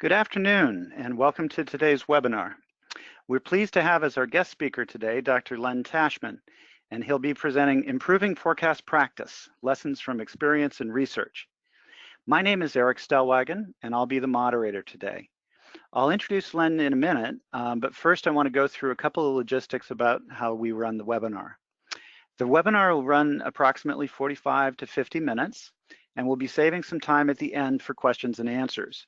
Good afternoon, and welcome to today's webinar. We're pleased to have as our guest speaker today Dr. Len Tashman, and he'll be presenting Improving Forecast Practice, Lessons from Experience and Research. My name is Eric Stellwagen, and I'll be the moderator today. I'll introduce Len in a minute, but first I want to go through a couple of logistics about how we run the webinar. The webinar will run approximately 45 to 50 minutes, and we'll be saving some time at the end for questions and answers.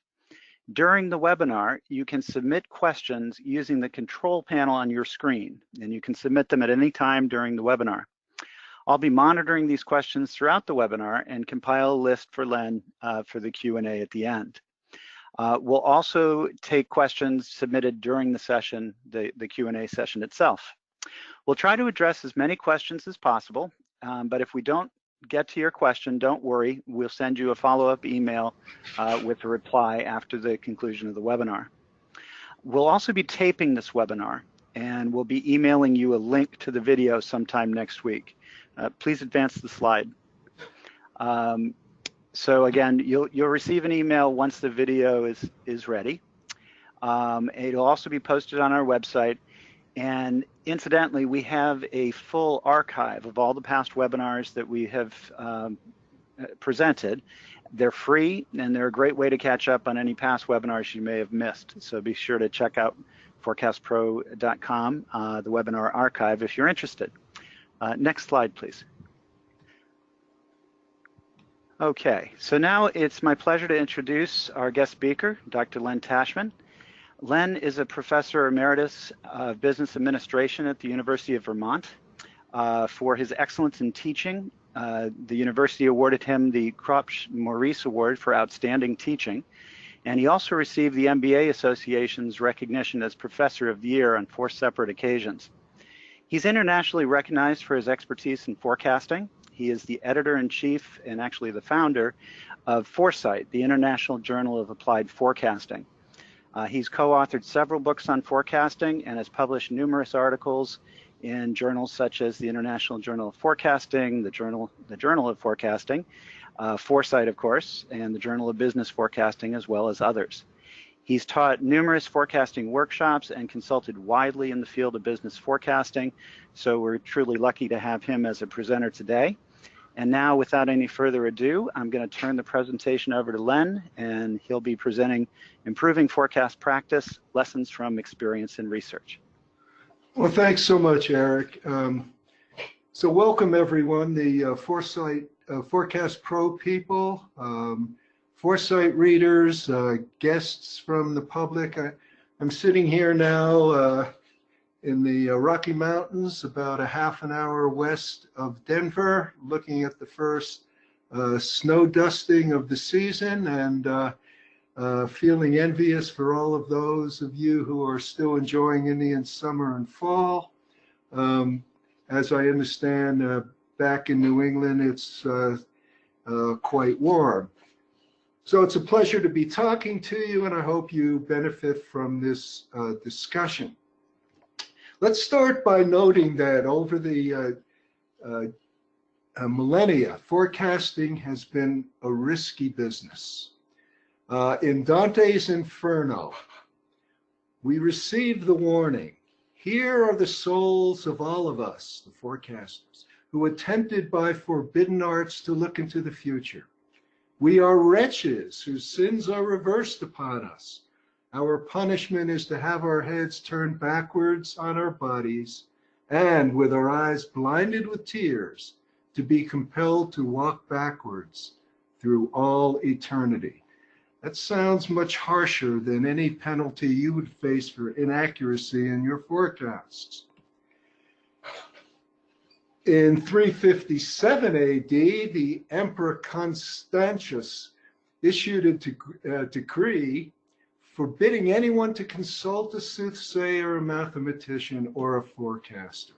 During the webinar, you can submit questions using the control panel on your screen, and you can submit them at any time during the webinar. I'll be monitoring these questions throughout the webinar and compile a list for Len for the Q&A at the end. We'll also take questions submitted during the session, the Q&A session itself. We'll try to address as many questions as possible, but if we don't get to your question, don't worry, we'll send you a follow-up email with a reply after the conclusion of the webinar. We'll also be taping this webinar, and we'll be emailing you a link to the video sometime next week. Please advance the slide. So again, you'll receive an email once the video is ready. It'll also be posted on our website. And incidentally, we have a full archive of all the past webinars that we have presented. They're free, and they're a great way to catch up on any past webinars you may have missed. So be sure to check out forecastpro.com, the webinar archive, if you're interested. Next slide, please. Okay, so now it's my pleasure to introduce our guest speaker, Dr. Len Tashman. Len is a professor emeritus of business administration at the University of Vermont. For his excellence in teaching, the university awarded him the Kropsch Maurice Award for outstanding teaching, and he also received the MBA Association's recognition as Professor of the Year on 4 separate occasions. He's internationally recognized for his expertise in forecasting. He is the editor-in-chief and actually the founder of Foresight, the International Journal of Applied Forecasting. He's co-authored several books on forecasting and has published numerous articles in journals such as the International Journal of Forecasting, the Journal of Forecasting, Foresight, of course, and the Journal of Business Forecasting, as well as others. He's taught numerous forecasting workshops and consulted widely in the field of business forecasting, so we're truly lucky to have him as a presenter today. And now, without any further ado, I'm going to turn the presentation over to Len, and he'll be presenting Improving Forecast Practice, Lessons from Experience and Research. Well, thanks so much, Eric. So welcome, everyone, the Foresight Forecast Pro people, Foresight readers, guests from the public. I'm sitting here now in the Rocky Mountains, about a half an hour west of Denver, looking at the first snow dusting of the season, and feeling envious for all of those of you who are still enjoying Indian summer and fall. As I understand, back in New England, it's quite warm. So it's a pleasure to be talking to you, and I hope you benefit from this discussion. Let's start by noting that over the millennia, forecasting has been a risky business. In Dantes Inferno, we received the warning, here are the souls of all of us, the forecasters, who attempted by forbidden arts to look into the future. We are wretches whose sins are reversed upon us. Our punishment is to have our heads turned backwards on our bodies, and with our eyes blinded with tears, to be compelled to walk backwards through all eternity. That sounds much harsher than any penalty you would face for inaccuracy in your forecasts. In 357 AD, the Emperor Constantius issued a decree forbidding anyone to consult a soothsayer, a mathematician, or a forecaster.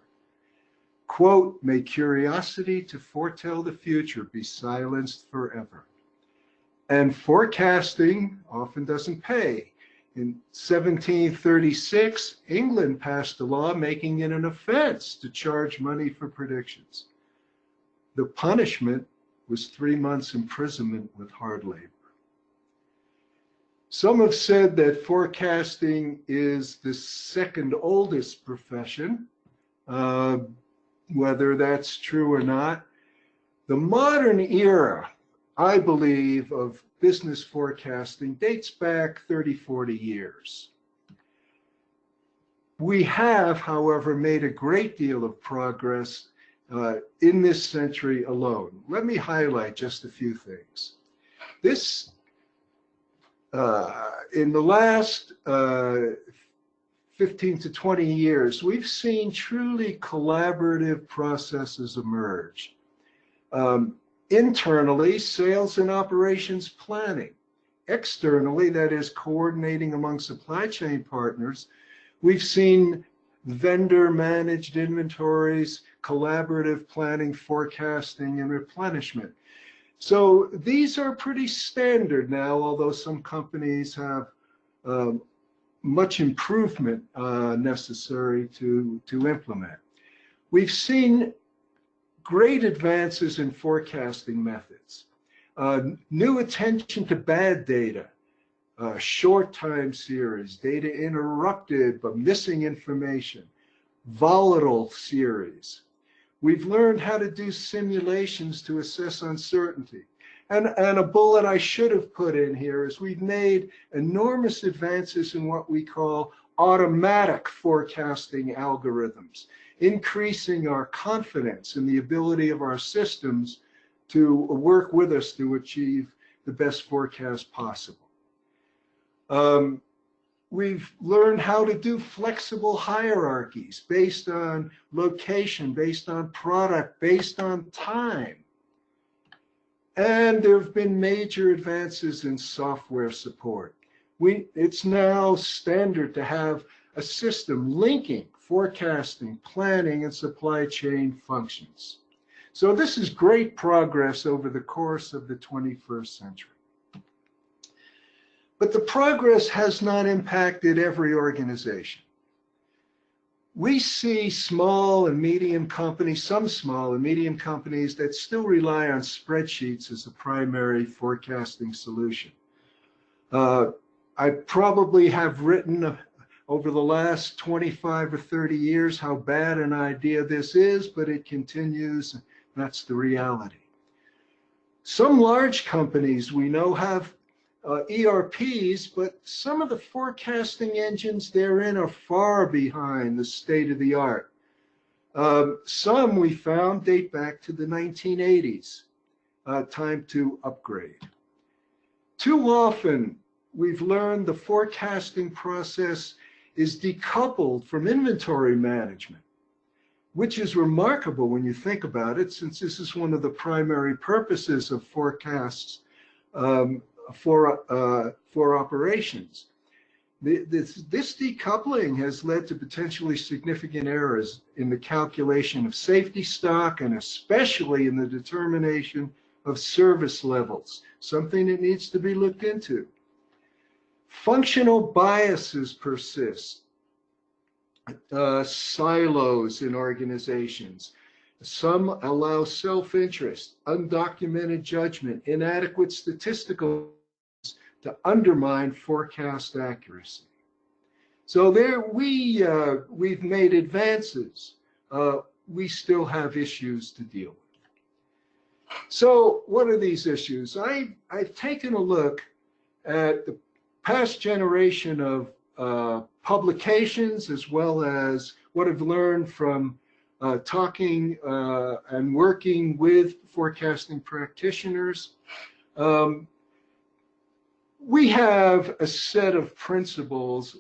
Quote, may curiosity to foretell the future be silenced forever. And forecasting often doesn't pay. In 1736, England passed a law making it an offense to charge money for predictions. The punishment was 3 months imprisonment with hard labor. Some have said that forecasting is the second oldest profession. Whether that's true or not. The modern era, I believe, of business forecasting dates back 30, 40 years. We have, however, made a great deal of progress in this century alone. Let me highlight just a few things. This, in the last 15 to 20 years, we've seen truly collaborative processes emerge. Internally, sales and operations planning. Externally, that is coordinating among supply chain partners, we've seen vendor-managed inventories, collaborative planning, forecasting, and replenishment. So these are pretty standard now, although some companies have much improvement necessary to implement. We've seen great advances in forecasting methods, new attention to bad data, short time series, data interrupted but missing information, volatile series. We've learned how to do simulations to assess uncertainty. And a bullet I should have put in here is we've made enormous advances in what we call automatic forecasting algorithms, increasing our confidence in the ability of our systems to work with us to achieve the best forecast possible. We've learned how to do flexible hierarchies based on location, based on product, based on time. And there have been major advances in software support. It's now standard to have a system linking forecasting, planning, and supply chain functions. So this is great progress over the course of the 21st century. But the progress has not impacted every organization. We see small and medium companies, some small and medium companies that still rely on spreadsheets as a primary forecasting solution. I probably have written over the last 25 or 30 years how bad an idea this is, but it continues. That's the reality. Some large companies we know have ERPs, but some of the forecasting engines therein are far behind the state of the art. Some we found date back to the 1980s. Time to upgrade. Too often we've learned the forecasting process is decoupled from inventory management, which is remarkable when you think about it, since this is one of the primary purposes of forecasts for operations. This decoupling has led to potentially significant errors in the calculation of safety stock and especially in the determination of service levels, something that needs to be looked into. Functional biases persist, silos in organizations. Some allow self-interest, undocumented judgment, inadequate statistical to undermine forecast accuracy. So there we've made advances. We still have issues to deal with. So what are these issues? I've taken a look at the past generation of publications as well as what I've learned from talking and working with forecasting practitioners. We have a set of principles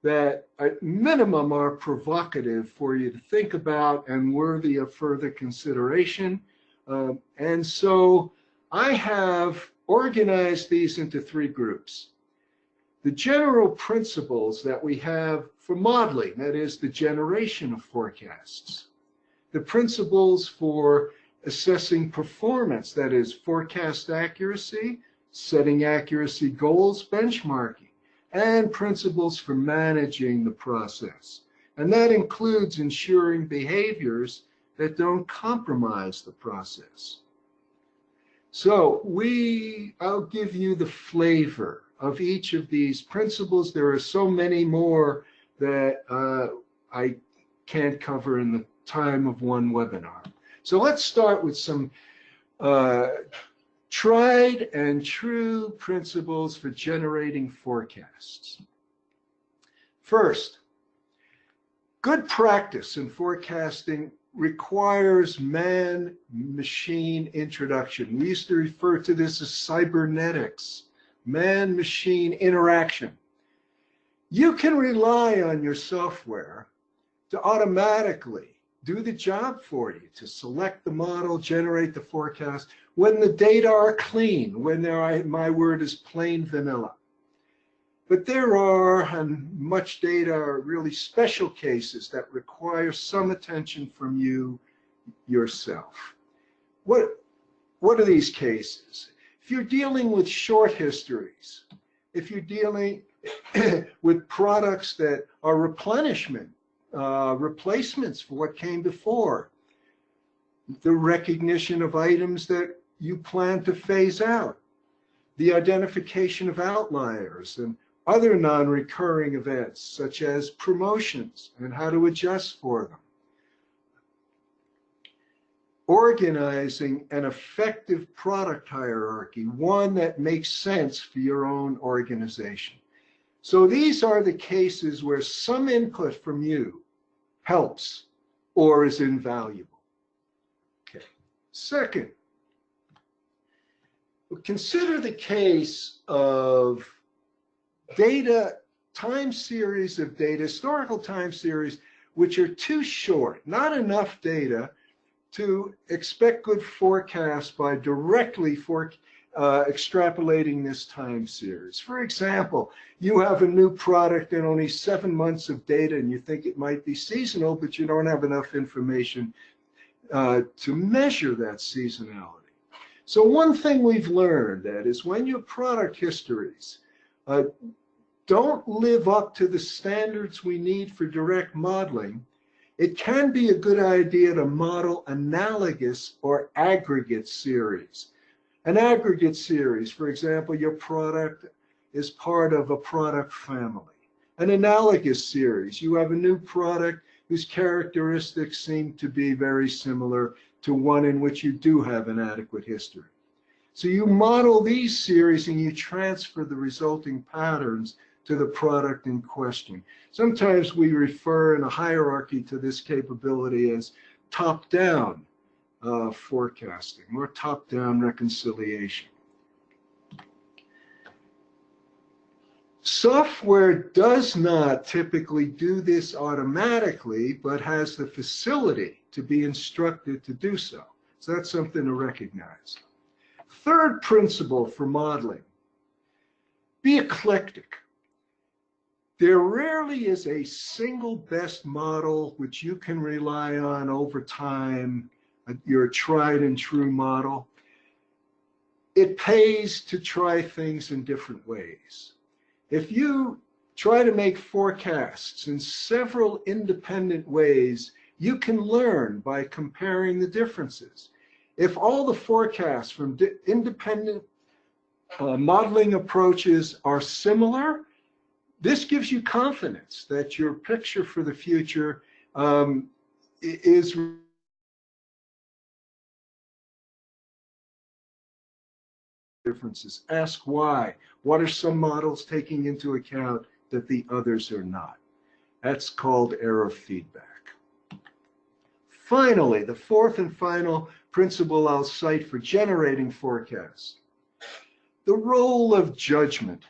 that at minimum are provocative for you to think about and worthy of further consideration. And so I have organized these into three groups. The general principles that we have for modeling, that is the generation of forecasts. The principles for assessing performance, that is forecast accuracy, setting accuracy goals, benchmarking, and principles for managing the process. And that includes ensuring behaviors that don't compromise the process. So I'll give you the flavor of each of these principles. There are so many more that I can't cover in the time of one webinar. So let's start with some tried and true principles for generating forecasts. First, good practice in forecasting requires man-machine introduction. We used to refer to this as cybernetics, man-machine interaction. You can rely on your software to automatically do the job for you, to select the model, generate the forecast, when the data are clean, when my word is plain vanilla. But there are, and much data are really special cases that require some attention from you yourself. What are these cases? If you're dealing with short histories, if you're dealing with products that are replenishment, replacements for what came before, the recognition of items that you plan to phase out, the identification of outliers and other non-recurring events such as promotions and how to adjust for them. Organizing an effective product hierarchy, one that makes sense for your own organization. So these are the cases where some input from you helps or is invaluable. Okay. Second, consider the case of data, time series of data, historical time series, which are too short, not enough data to expect good forecasts by directly extrapolating this time series. For example, you have a new product and only 7 months of data and you think it might be seasonal, but you don't have enough information to measure that seasonality. So one thing we've learned that is when your product histories don't live up to the standards we need for direct modeling, it can be a good idea to model analogous or aggregate series. An aggregate series, for example, your product is part of a product family. An analogous series, you have a new product whose characteristics seem to be very similar to one in which you do have an adequate history. So you model these series and you transfer the resulting patterns to the product in question. Sometimes we refer in a hierarchy to this capability as top-down forecasting or top-down reconciliation. Software does not typically do this automatically, but has the facility to be instructed to do so. So that's something to recognize. Third principle for modeling, be eclectic. There rarely is a single best model which you can rely on over time, your tried and true model. It pays to try things in different ways. If you try to make forecasts in several independent ways, you can learn by comparing the differences. If all the forecasts from independent modeling approaches are similar, this gives you confidence that your picture for the future is differences. Ask why. What are some models taking into account that the others are not? That's called error feedback. Finally, the fourth and final principle I'll cite for generating forecasts, the role of judgment.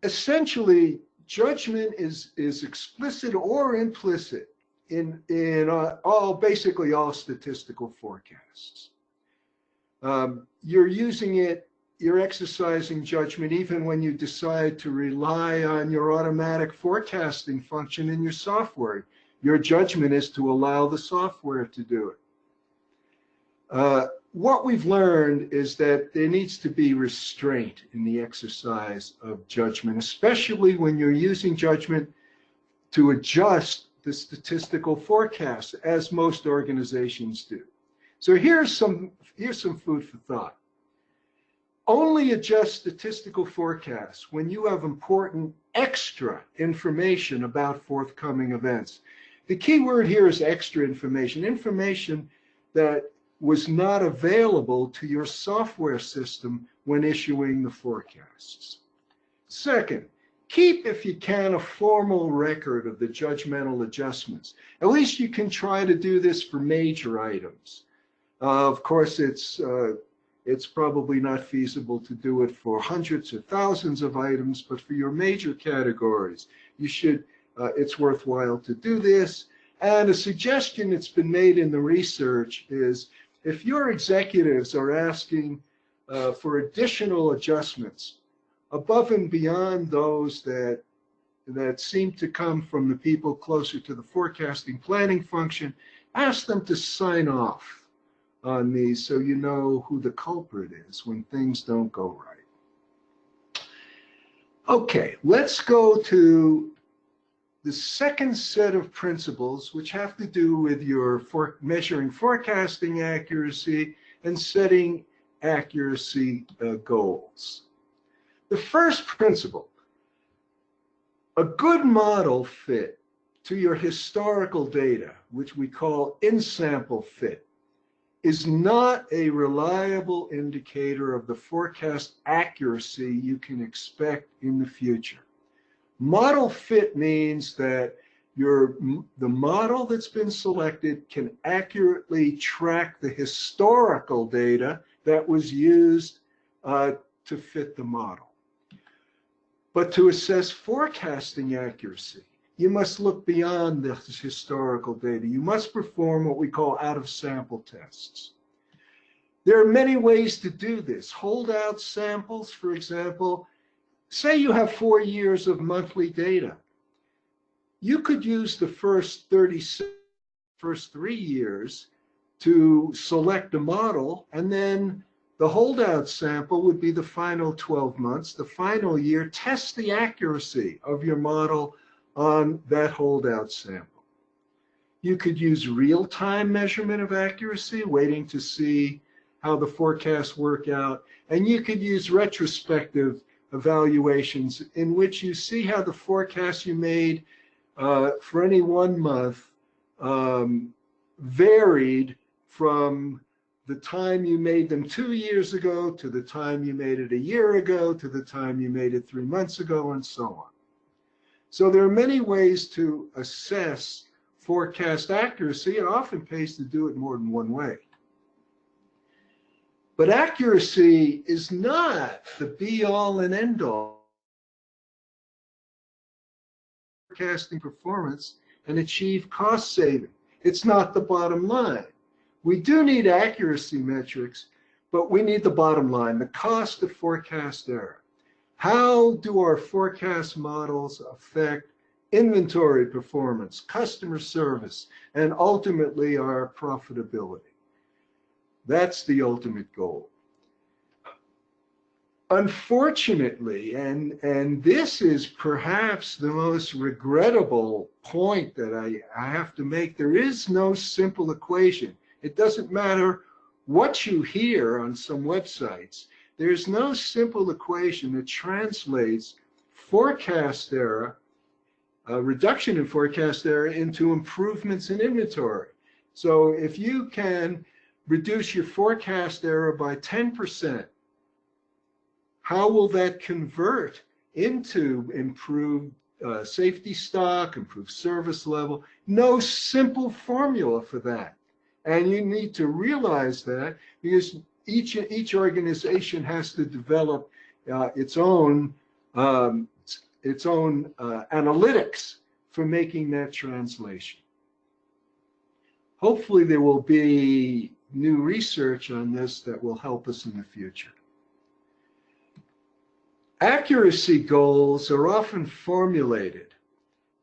Essentially, judgment is explicit or implicit in basically all statistical forecasts. You're using it, you're exercising judgment even when you decide to rely on your automatic forecasting function in your software. Your judgment is to allow the software to do it. What we've learned is that there needs to be restraint in the exercise of judgment, especially when you're using judgment to adjust the statistical forecast, as most organizations do. So here's some food for thought. Only adjust statistical forecasts when you have important extra information about forthcoming events. The key word here is extra information, information that was not available to your software system when issuing the forecasts. Second, keep, if you can, a formal record of the judgmental adjustments. At least you can try to do this for major items. Of course, it's probably not feasible to do it for hundreds or thousands of items, but for your major categories, you should, it's worthwhile to do this. And a suggestion that's been made in the research is if your executives are asking for additional adjustments above and beyond those that seem to come from the people closer to the forecasting planning function, ask them to sign off on these so you know who the culprit is when things don't go right. Okay, let's go to the second set of principles, which have to do with your measuring forecasting accuracy and setting accuracy goals. The first principle, a good model fit to your historical data, which we call in-sample fit, is not a reliable indicator of the forecast accuracy you can expect in the future. Model fit means that the model that's been selected can accurately track the historical data that was used to fit the model. But to assess forecasting accuracy, you must look beyond the historical data. You must perform what we call out-of-sample tests. There are many ways to do this. Holdout samples, for example, say you have 4 years of monthly data. You could use the first 3 years to select a model, and then the holdout sample would be the final 12 months. The final year, test the accuracy of your model on that holdout sample. You could use real-time measurement of accuracy, waiting to see how the forecasts work out, and you could use retrospective evaluations in which you see how the forecasts you made for any 1 month varied from the time you made them 2 years ago to the time you made it a year ago to the time you made it 3 months ago, and so on. So there are many ways to assess forecast accuracy. It often pays to do it more than one way. But accuracy is not the be-all and end-all forecasting performance and achieve cost saving. It's not the bottom line. We do need accuracy metrics, but we need the bottom line, the cost of forecast error. How do our forecast models affect inventory performance, customer service, and ultimately our profitability? That's the ultimate goal. Unfortunately, and this is perhaps the most regrettable point that I have to make, there is no simple equation. It doesn't matter what you hear on some websites. There's no simple equation that translates forecast error, reduction in forecast error, into improvements in inventory. So if you can reduce your forecast error by 10%, how will that convert into improved safety stock, improved service level? No simple formula for that. And you need to realize that, because each organization has to develop its own analytics for making that translation. Hopefully there will be new research on this that will help us in the future. Accuracy goals are often formulated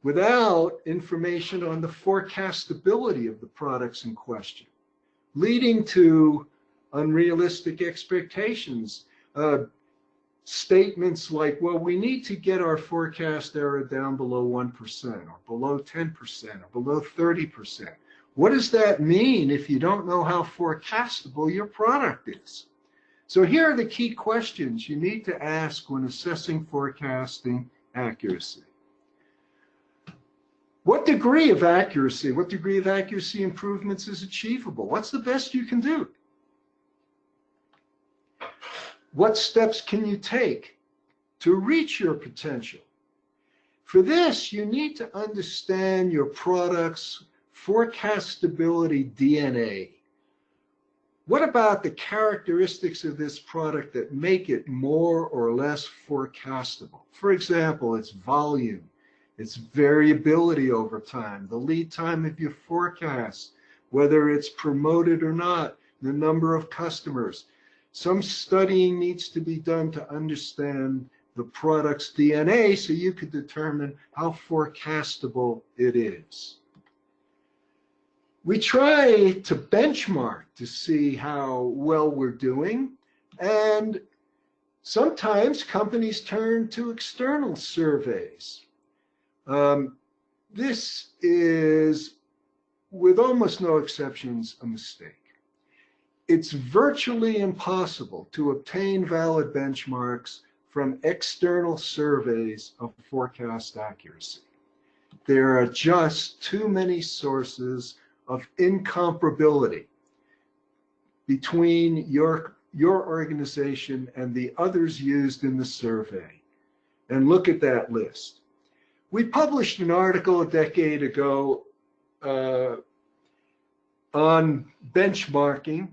without information on the forecastability of the products in question, leading to unrealistic expectations. Statements like, well, we need to get our forecast error down below 1% or below 10% or below 30%. What does that mean if you don't know how forecastable your product is? So here are the key questions you need to ask when assessing forecasting accuracy. What degree of accuracy improvements is achievable? What's the best you can do? What steps can you take to reach your potential? For this, you need to understand your product's forecastability DNA. What about the characteristics of this product that make it more or less forecastable? For example, its volume, its variability over time, the lead time of your forecast, whether it's promoted or not, the number of customers. Some studying needs to be done to understand the product's DNA so you could determine how forecastable it is. We try to benchmark to see how well we're doing, and sometimes companies turn to external surveys. This is, with almost no exceptions, a mistake. It's virtually impossible to obtain valid benchmarks from external surveys of forecast accuracy. There are just too many sources of incomparability between your organization and the others used in the survey. And look at that list. We published an article a decade ago on benchmarking,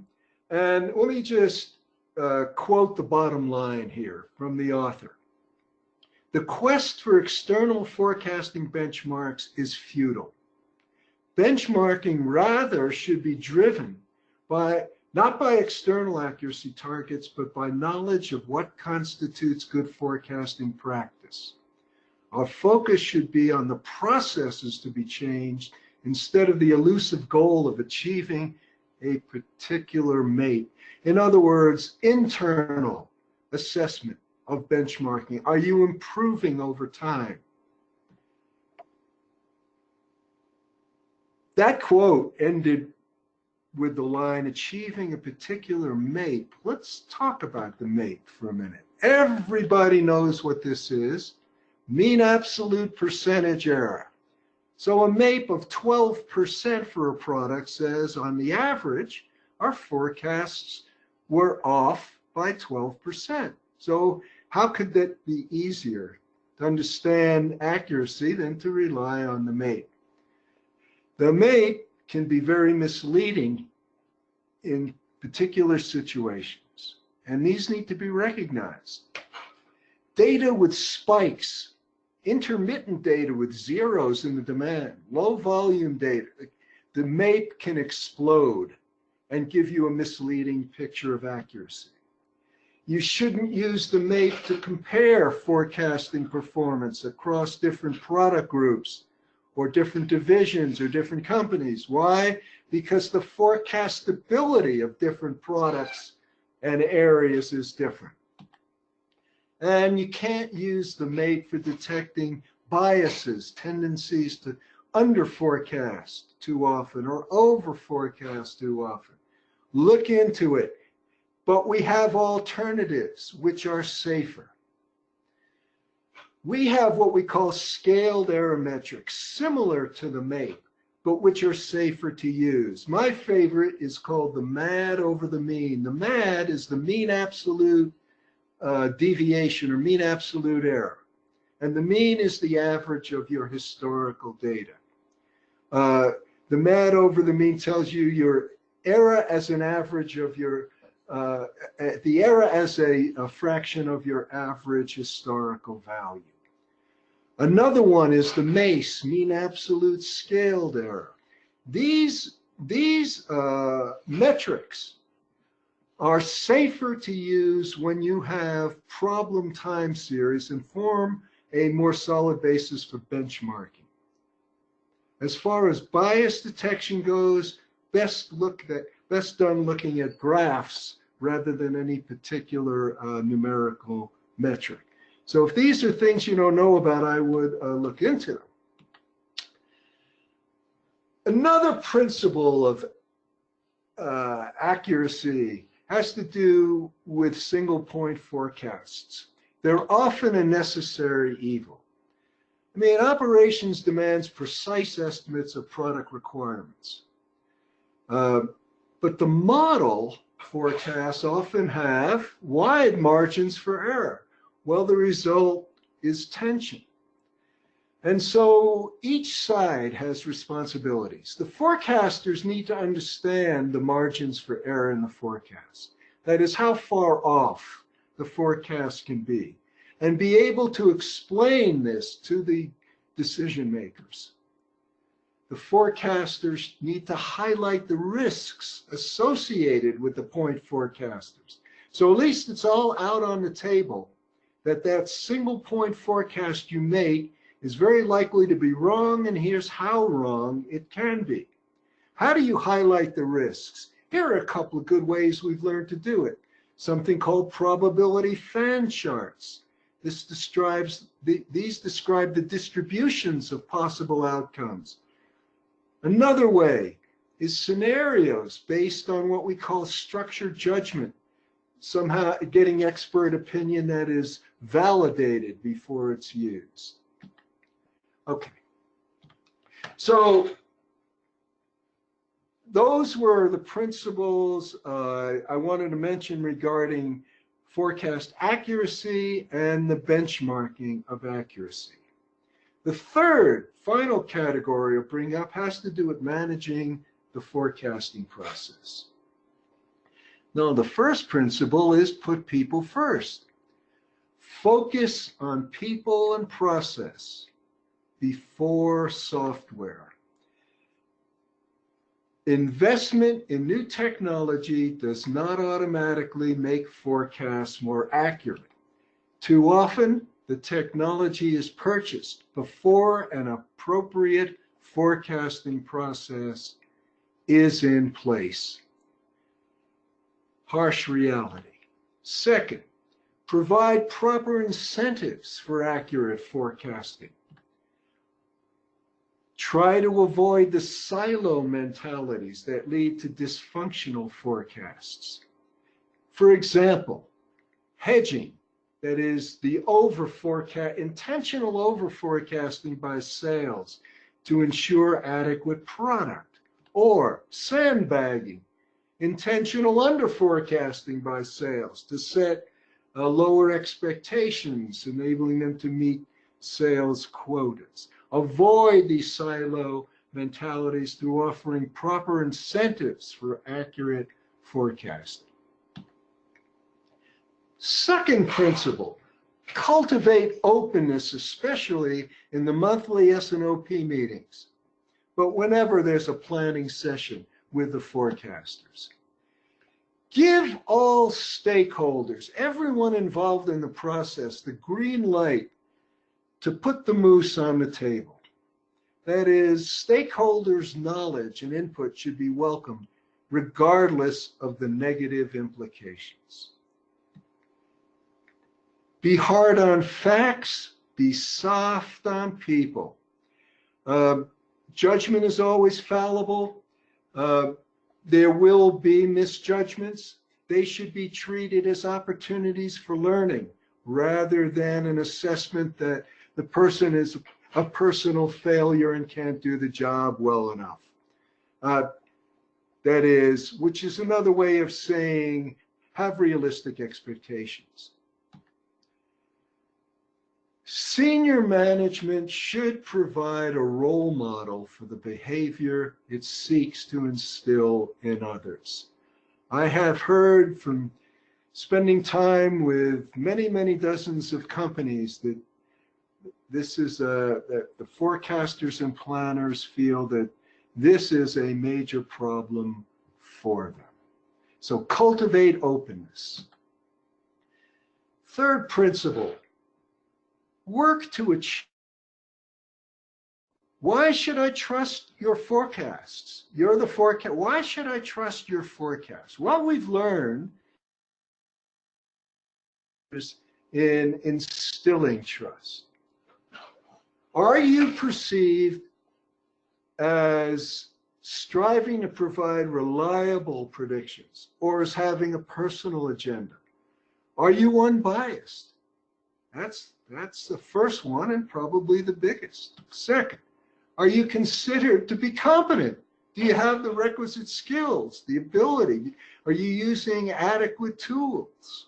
and let me just quote the bottom line here from the author. The quest for external forecasting benchmarks is futile. Benchmarking rather should be driven by, not by external accuracy targets, but by knowledge of what constitutes good forecasting practice. Our focus should be on the processes to be changed instead of the elusive goal of achieving a particular mate. In other words, internal assessment of benchmarking. Are you improving over time? That quote ended with the line, achieving a particular mate. Let's talk about the mate for a minute. Everybody knows what this is. Mean absolute percentage error. So a MAPE of 12% for a product says, on the average, our forecasts were off by 12%. So how could that be easier to understand accuracy than to rely on the MAPE? The MAPE can be very misleading in particular situations, and these need to be recognized. Data with spikes, intermittent data with zeros in the demand, low volume data, the MAPE can explode and give you a misleading picture of accuracy. You shouldn't use the MAPE to compare forecasting performance across different product groups or different divisions or different companies. Why? Because the forecastability of different products and areas is different. And you can't use the MAPE for detecting biases, tendencies to under-forecast too often or over-forecast too often. Look into it. But we have alternatives which are safer. We have what we call scaled error metrics, similar to the MAPE, but which are safer to use. My favorite is called the MAD over the mean. The MAD is the mean absolute deviation or mean absolute error. And the mean is the average of your historical data. The MAD over the mean tells you your error as an average of your, the error as a fraction of your average historical value. Another one is the MACE, mean absolute scaled error. These metrics are safer to use when you have problem time series and form a more solid basis for benchmarking. As far as bias detection goes, best done looking at graphs rather than any particular numerical metric. So if these are things you don't know about, I would look into them. Another principle of accuracy has to do with single point forecasts. They're often a necessary evil. I mean, operations demands precise estimates of product requirements. But the model forecasts often have wide margins for error. Well, the result is tension. And so each side has responsibilities. The forecasters need to understand the margins for error in the forecast. That is, how far off the forecast can be, and be able to explain this to the decision makers. The forecasters need to highlight the risks associated with the point forecasters. So at least it's all out on the table that that single point forecast you make is very likely to be wrong, and here's how wrong it can be. How do you highlight the risks? Here are a couple of good ways we've learned to do it. Something called probability fan charts. These describe the distributions of possible outcomes. Another way is scenarios based on what we call structured judgment, somehow getting expert opinion that is validated before it's used. Okay, so those were the principles I wanted to mention regarding forecast accuracy and the benchmarking of accuracy. The third, final category I'll bring up has to do with managing the forecasting process. Now, the first principle is put people first. Focus on people and process before software. Investment in new technology does not automatically make forecasts more accurate. Too often, the technology is purchased before an appropriate forecasting process is in place. Harsh reality. Second, provide proper incentives for accurate forecasting. Try to avoid the silo mentalities that lead to dysfunctional forecasts. For example, hedging, that is the intentional over-forecasting by sales to ensure adequate product, or sandbagging, intentional under-forecasting by sales to set lower expectations, enabling them to meet sales quotas. Avoid these silo mentalities through offering proper incentives for accurate forecasting. Second principle, cultivate openness, especially in the monthly S&OP meetings, but whenever there's a planning session with the forecasters. Give all stakeholders, everyone involved in the process, the green light to put the moose on the table. That is, stakeholders' knowledge and input should be welcomed regardless of the negative implications. Be hard on facts, be soft on people. Judgment is always fallible. There will be misjudgments. They should be treated as opportunities for learning rather than an assessment that the person is a personal failure and can't do the job well enough. That is, which is another way of saying have realistic expectations. Senior management should provide a role model for the behavior it seeks to instill in others. I have heard from spending time with many, many dozens of companies that this is that the forecasters and planners feel that this is a major problem for them. So cultivate openness. Third principle, work to achieve. Why should I trust your forecasts? You're the forecast. Why should I trust your forecasts? Well, we've learned in instilling trust. Are you perceived as striving to provide reliable predictions, or as having a personal agenda? Are you unbiased? That's the first one and probably the biggest. Second, are you considered to be competent? Do you have the requisite skills, the ability? Are you using adequate tools?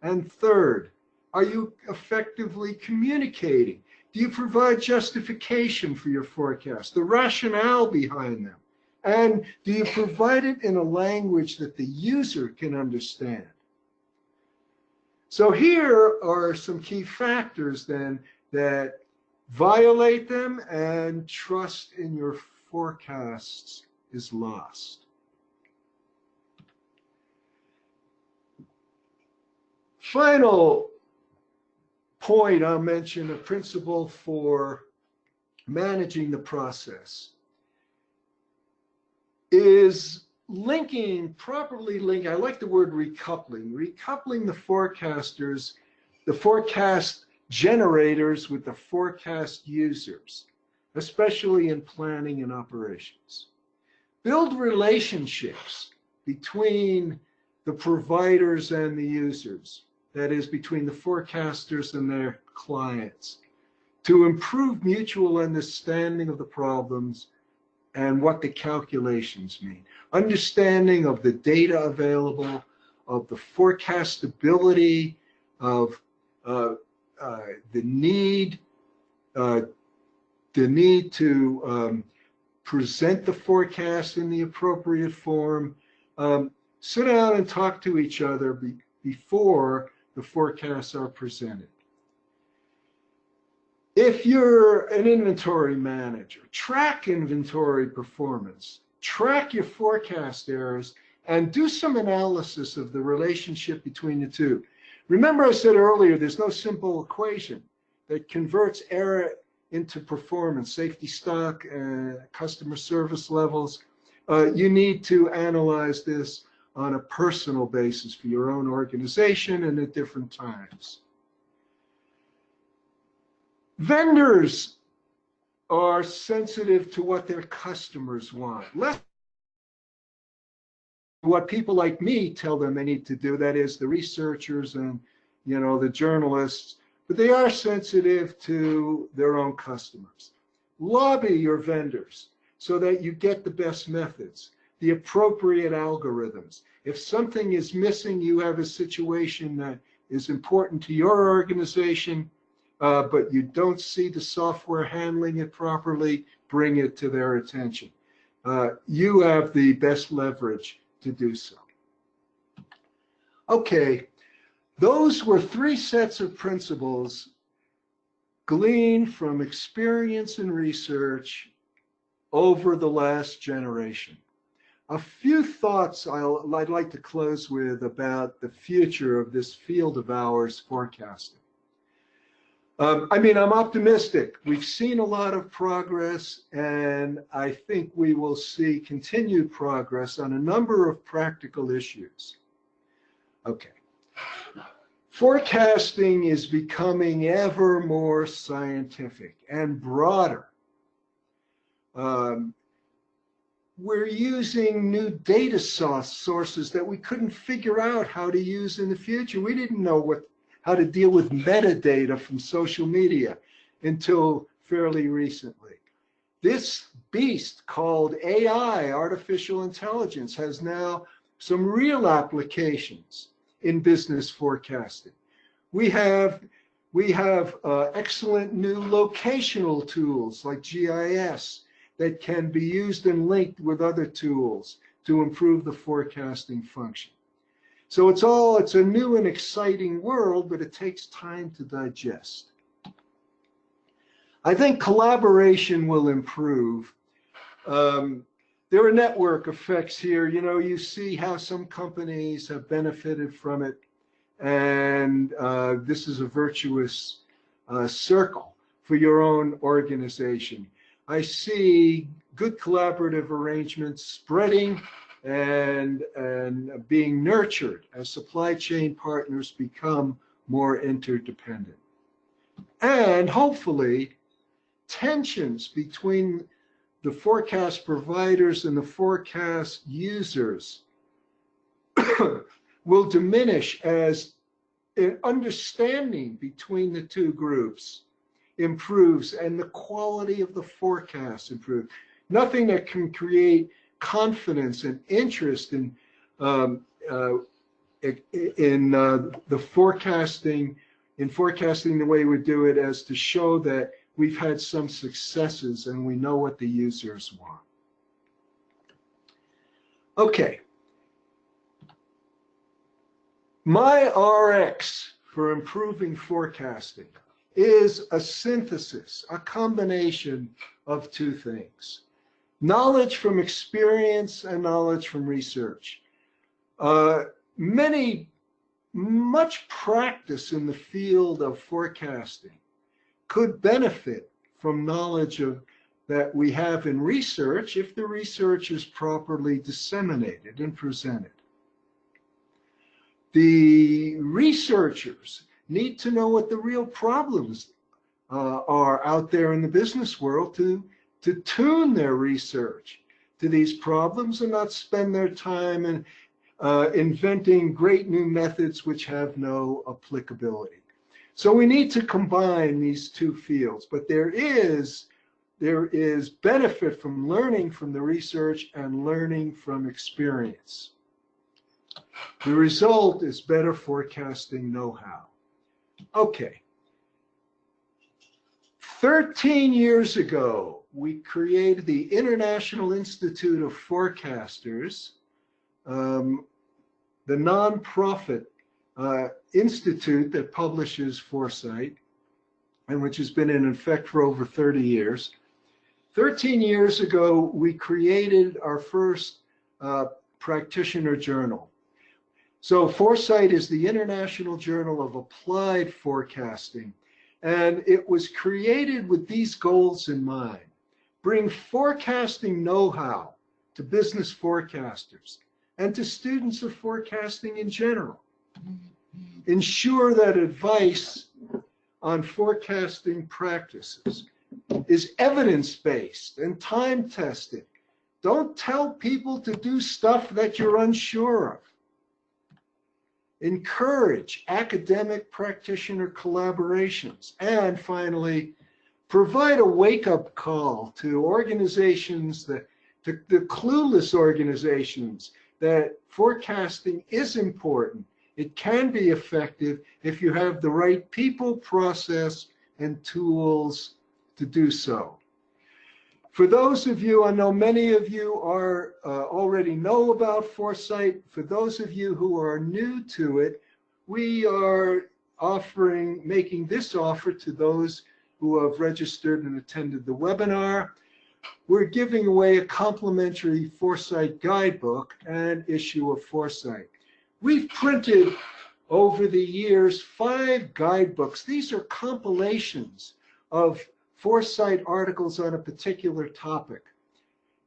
And third, are you effectively communicating? Do you provide justification for your forecast, the rationale behind them? And do you provide it in a language that the user can understand? So here are some key factors then that violate them, and trust in your forecasts is lost. Final point I'll mention, a principle for managing the process, is properly linking, I like the word recoupling the forecasters, the forecast generators with the forecast users, especially in planning and operations. Build relationships between the providers and the users, that is, between the forecasters and their clients, to improve mutual understanding of the problems and what the calculations mean. Understanding of the data available, of the forecastability, of the need to present the forecast in the appropriate form. Sit down and talk to each other before the forecasts are presented. If you're an inventory manager, track inventory performance, track your forecast errors, and do some analysis of the relationship between the two. Remember I said earlier, there's no simple equation that converts error into performance, safety stock, customer service levels. You need to analyze this on a personal basis for your own organization and at different times. Vendors are sensitive to what their customers want. Less what people like me tell them they need to do, that is the researchers and the journalists, but they are sensitive to their own customers. Lobby your vendors so that you get the best methods, the appropriate algorithms. If something is missing, you have a situation that is important to your organization, but you don't see the software handling it properly, bring it to their attention. You have the best leverage to do so. Okay, those were 3 sets of principles gleaned from experience and research over the last generation. A few thoughts I'd like to close with about the future of this field of ours, forecasting. I'm optimistic. We've seen a lot of progress, and I think we will see continued progress on a number of practical issues. Okay. Forecasting is becoming ever more scientific and broader. We're using new data sources that we couldn't figure out how to use in the future. We didn't know how to deal with metadata from social media until fairly recently. This beast called AI, artificial intelligence, has now some real applications in business forecasting. We have excellent new locational tools like GIS that can be used and linked with other tools to improve the forecasting function. So it's a new and exciting world, but it takes time to digest. I think collaboration will improve. There are network effects here. You see how some companies have benefited from it, and this is a virtuous circle for your own organization. I see good collaborative arrangements spreading and being nurtured as supply chain partners become more interdependent. And hopefully, tensions between the forecast providers and the forecast users will diminish as an understanding between the two groups improves and the quality of the forecast improves. Nothing that can create confidence and interest in the forecasting, the way we do it, as to show that we've had some successes and we know what the users want. Okay. My RX for improving forecasting is a synthesis, a combination of two things: knowledge from experience and knowledge from research. Much practice in the field of forecasting could benefit from knowledge that we have in research if the research is properly disseminated and presented. The researchers need to know what the real problems are out there in the business world to tune their research to these problems and not spend their time in inventing great new methods which have no applicability. So we need to combine these two fields, but there is benefit from learning from the research and learning from experience. The result is better forecasting know-how. Okay. 13 years ago, we created the International Institute of Forecasters, the nonprofit institute that publishes foresight, and which has been in effect for over 30 years. 13 years ago, we created our first practitioner journal. So Foresight is the International Journal of Applied Forecasting, and it was created with these goals in mind: bring forecasting know-how to business forecasters and to students of forecasting in general. Ensure that advice on forecasting practices is evidence-based and time-tested. Don't tell people to do stuff that you're unsure of. Encourage academic practitioner collaborations. And finally, provide a wake-up call to organizations, to the clueless organizations, that forecasting is important. It can be effective if you have the right people, process, and tools to do so. For those of you, I know many of you are already know about Foresight. For those of you who are new to it, we are making this offer to those who have registered and attended the webinar. We're giving away a complimentary Foresight guidebook and issue of Foresight. We've printed over the years 5 guidebooks. These are compilations of Foresight articles on a particular topic.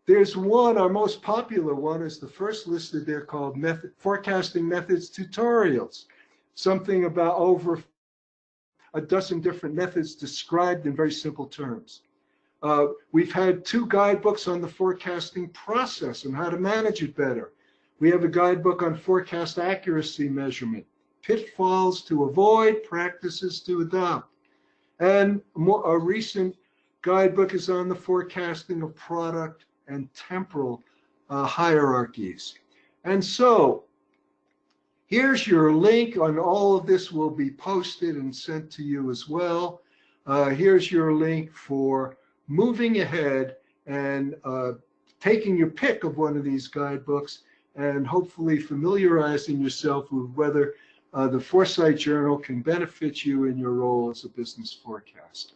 There's one, our most popular one is the first listed there, called Forecasting Methods Tutorials. Something about over a dozen different methods described in very simple terms. We've had 2 guidebooks on the forecasting process and how to manage it better. We have a guidebook on forecast accuracy measurement, pitfalls to avoid, practices to adopt. And a recent guidebook is on the forecasting of product and temporal hierarchies. And so here's your link, and all of this will be posted and sent to you as well. Here's your link for moving ahead and taking your pick of one of these guidebooks and hopefully familiarizing yourself with whether the Foresight Journal can benefit you in your role as a business forecaster.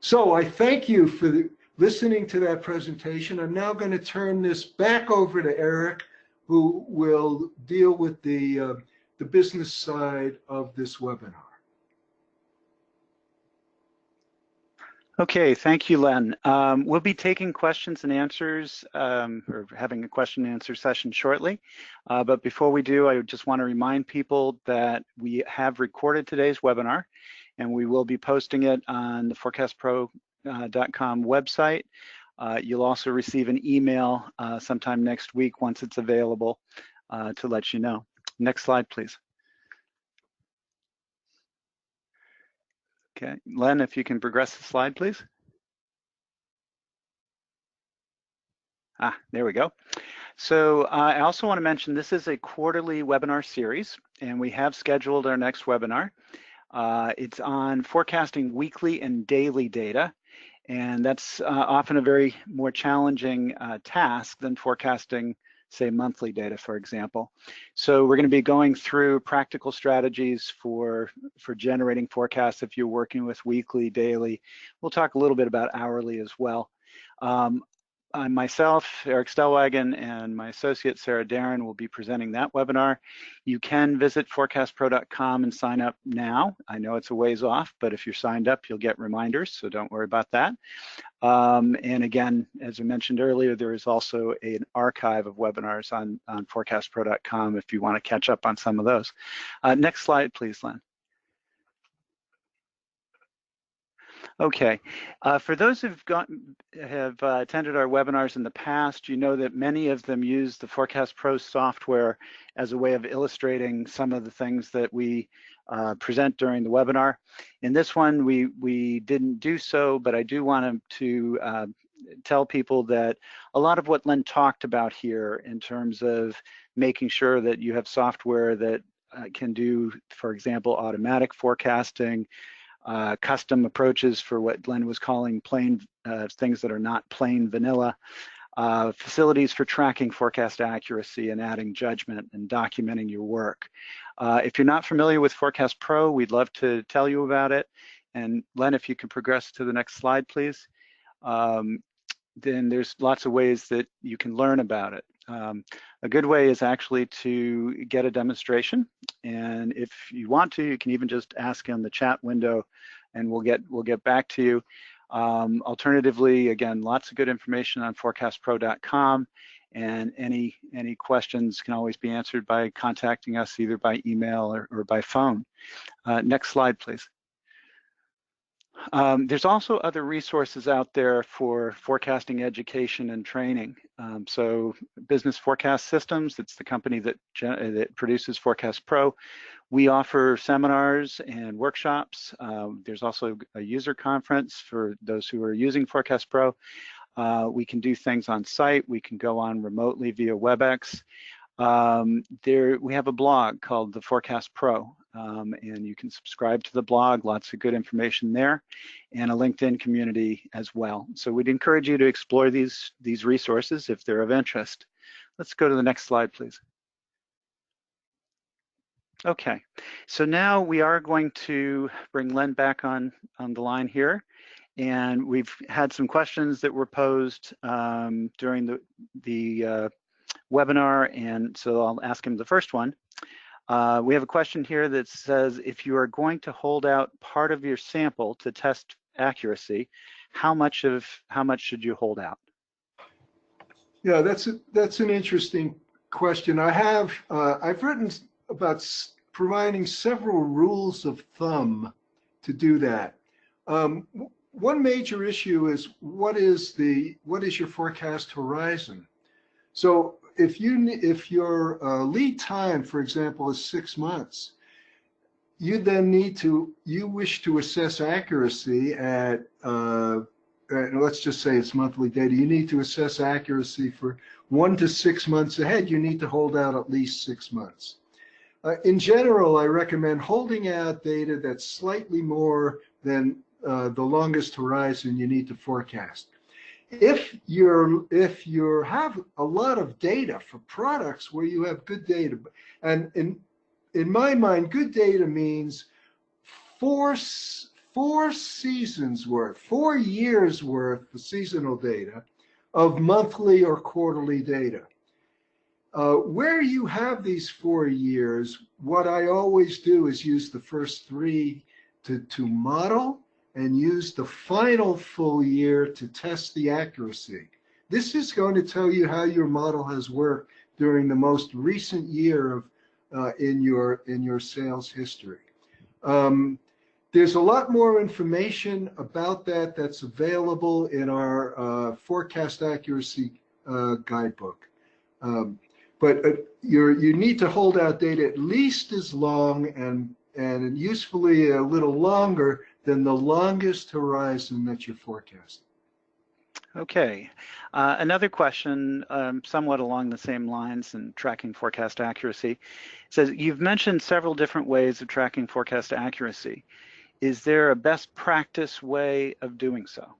So I thank you for listening to that presentation. I'm now going to turn this back over to Eric, who will deal with the business side of this webinar. Okay, thank you, Len. We'll be taking questions and answers, or having a question and answer session shortly. But before we do, I just want to remind people that we have recorded today's webinar, and we will be posting it on the forecastpro.com website. You'll also receive an email sometime next week once it's available to let you know. Next slide, please. Okay, Len, if you can progress the slide, please. There we go. So I also want to mention this is a quarterly webinar series, and we have scheduled our next webinar. It's on forecasting weekly and daily data, and that's often a very more challenging task than forecasting, say, monthly data, for example. So we're going to be going through practical strategies for generating forecasts if you're working with weekly, daily. We'll talk a little bit about hourly as well. Myself, Eric Stellwagen, and my associate, Sarah Darren, will be presenting that webinar. You can visit forecastpro.com and sign up now. I know it's a ways off, but if you're signed up, you'll get reminders, so don't worry about that. And again, as I mentioned earlier, there is also an archive of webinars on forecastpro.com if you want to catch up on some of those. Next slide, please, Len. Okay, for those who've attended our webinars in the past, you know that many of them use the Forecast Pro software as a way of illustrating some of the things that we present during the webinar. In this one, we didn't do so, but I do want to tell people that a lot of what Len talked about here in terms of making sure that you have software that can do, for example, automatic forecasting, custom approaches for what Len was calling plain things that are not plain vanilla, facilities for tracking forecast accuracy and adding judgment and documenting your work. If you're not familiar with Forecast Pro, we'd love to tell you about it. And Len, if you can progress to the next slide, please. Then there's lots of ways that you can learn about it. A good way is actually to get a demonstration, and if you want to, you can even just ask in the chat window, and we'll get back to you. Alternatively, again, lots of good information on forecastpro.com, and any questions can always be answered by contacting us either by email or by phone. Next slide, please. There's also other resources out there for forecasting education and training. So Business Forecast Systems, it's the company that produces Forecast Pro. We offer seminars and workshops. There's also a user conference for those who are using Forecast Pro. We can do things on site. We can go on remotely via WebEx. We have a blog called The Forecast Pro, and you can subscribe to the blog, lots of good information there, and a LinkedIn community as well. So we'd encourage you to explore these resources if they're of interest. Let's go to the next slide, please. Okay, so now we are going to bring Len back on the line here. And we've had some questions that were posed during the webinar, and so I'll ask him the first one. We have a question here that says, if you are going to hold out part of your sample to test accuracy, how much should you hold out? Yeah, that's an interesting question. I've written about providing several rules of thumb to do that. One major issue is what is your forecast horizon? So if your lead time, for example, is 6 months, you then you wish to assess accuracy at let's just say it's monthly data. You need to assess accuracy for 1 to 6 months ahead. You need to hold out at least 6 months. In general, I recommend holding out data that's slightly more than the longest horizon you need to forecast. If you have a lot of data for products where you have good data, and in my mind, good data means four seasons worth, 4 years worth of seasonal data of monthly or quarterly data. Where you have these 4 years, what I always do is use the first 3 to model, and use the final full year to test the accuracy. This is going to tell you how your model has worked during the most recent year of in your sales history. There's a lot more information about that that's available in our forecast accuracy guidebook. But you need to hold out data at least as long and usefully a little longer than the longest horizon that you're forecasting. Okay. Another question, somewhat along the same lines in tracking forecast accuracy, says you've mentioned several different ways of tracking forecast accuracy. Is there a best practice way of doing so?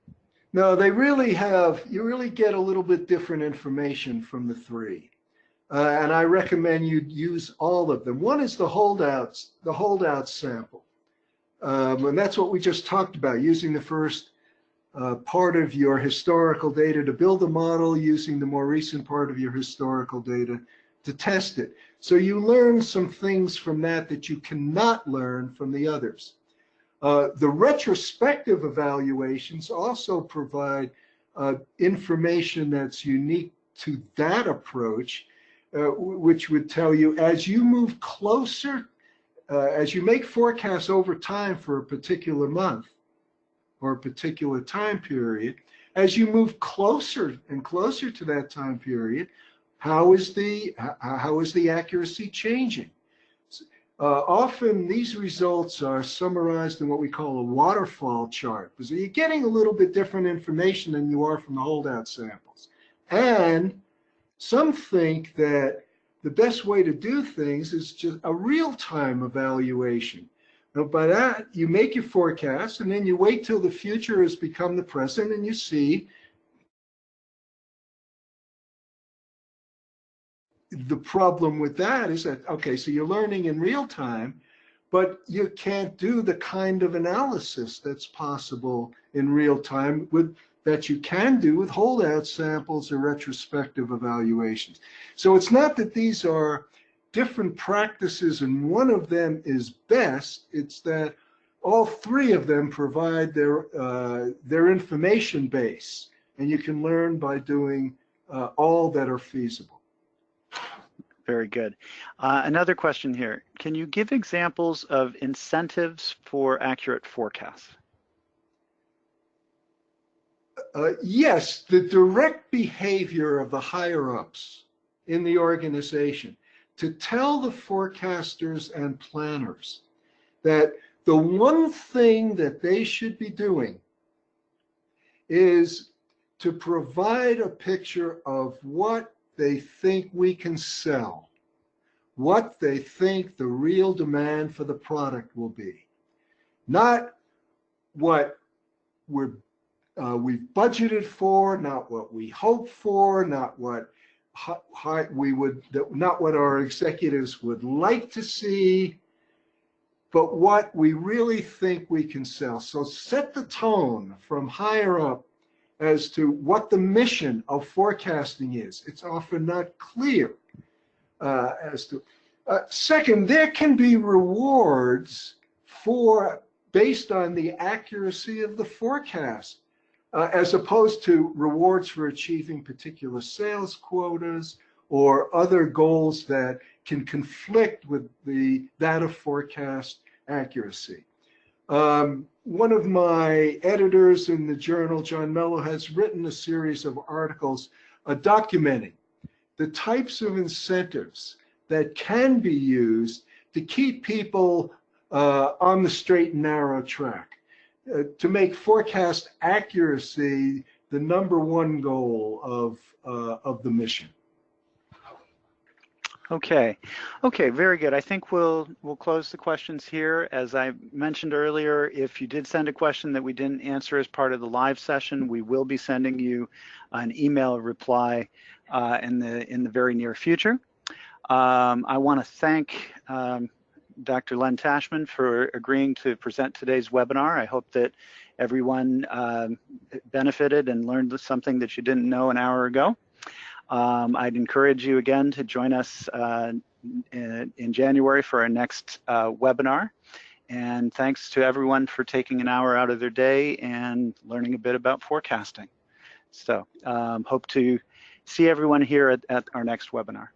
No, they really have. You really get a little bit different information from the three. And I recommend you use all of them. One is the holdout sample. And that's what we just talked about, using the first part of your historical data to build a model, using the more recent part of your historical data to test it. So you learn some things from that you cannot learn from the others. The retrospective evaluations also provide information that's unique to that approach, which would tell you as you move closer, as you make forecasts over time for a particular month or a particular time period, as you move closer and closer to that time period, how is the accuracy changing? Often these results are summarized in what we call a waterfall chart, because you're getting a little bit different information than you are from the holdout samples. And some think that the best way to do things is just a real-time evaluation. Now, by that, you make your forecast, and then you wait till the future has become the present, and you see the problem with that is that, okay, so you're learning in real time, but you can't do the kind of analysis that's possible in real time that you can do with holdout samples or retrospective evaluations. So it's not that these are different practices and one of them is best, it's that all three of them provide their information base, and you can learn by doing all that are feasible. Very good. Another question here. Can you give examples of incentives for accurate forecasts? Yes, the direct behavior of the higher-ups in the organization to tell the forecasters and planners that the one thing that they should be doing is to provide a picture of what they think we can sell, what they think the real demand for the product will be, not what we've budgeted for, not what we hope for, not what not what our executives would like to see, but what we really think we can sell. So set the tone from higher up as to what the mission of forecasting is. It's often not clear as to. Second, there can be rewards based on the accuracy of the forecast, as opposed to rewards for achieving particular sales quotas or other goals that can conflict with that of forecast accuracy. One of my editors in the journal, John Mello, has written a series of articles documenting the types of incentives that can be used to keep people on the straight and narrow track, to make forecast accuracy the #1 goal of the mission. Okay, very good. I think we'll close the questions here. As I mentioned earlier, if you did send a question that we didn't answer as part of the live session, we will be sending you an email reply in the very near future. I want to thank Dr. Len Tashman for agreeing to present today's webinar. I hope that everyone benefited and learned something that you didn't know an hour ago. I'd encourage you again to join us in January for our next webinar. And thanks to everyone for taking an hour out of their day and learning a bit about forecasting. So hope to see everyone here at our next webinar.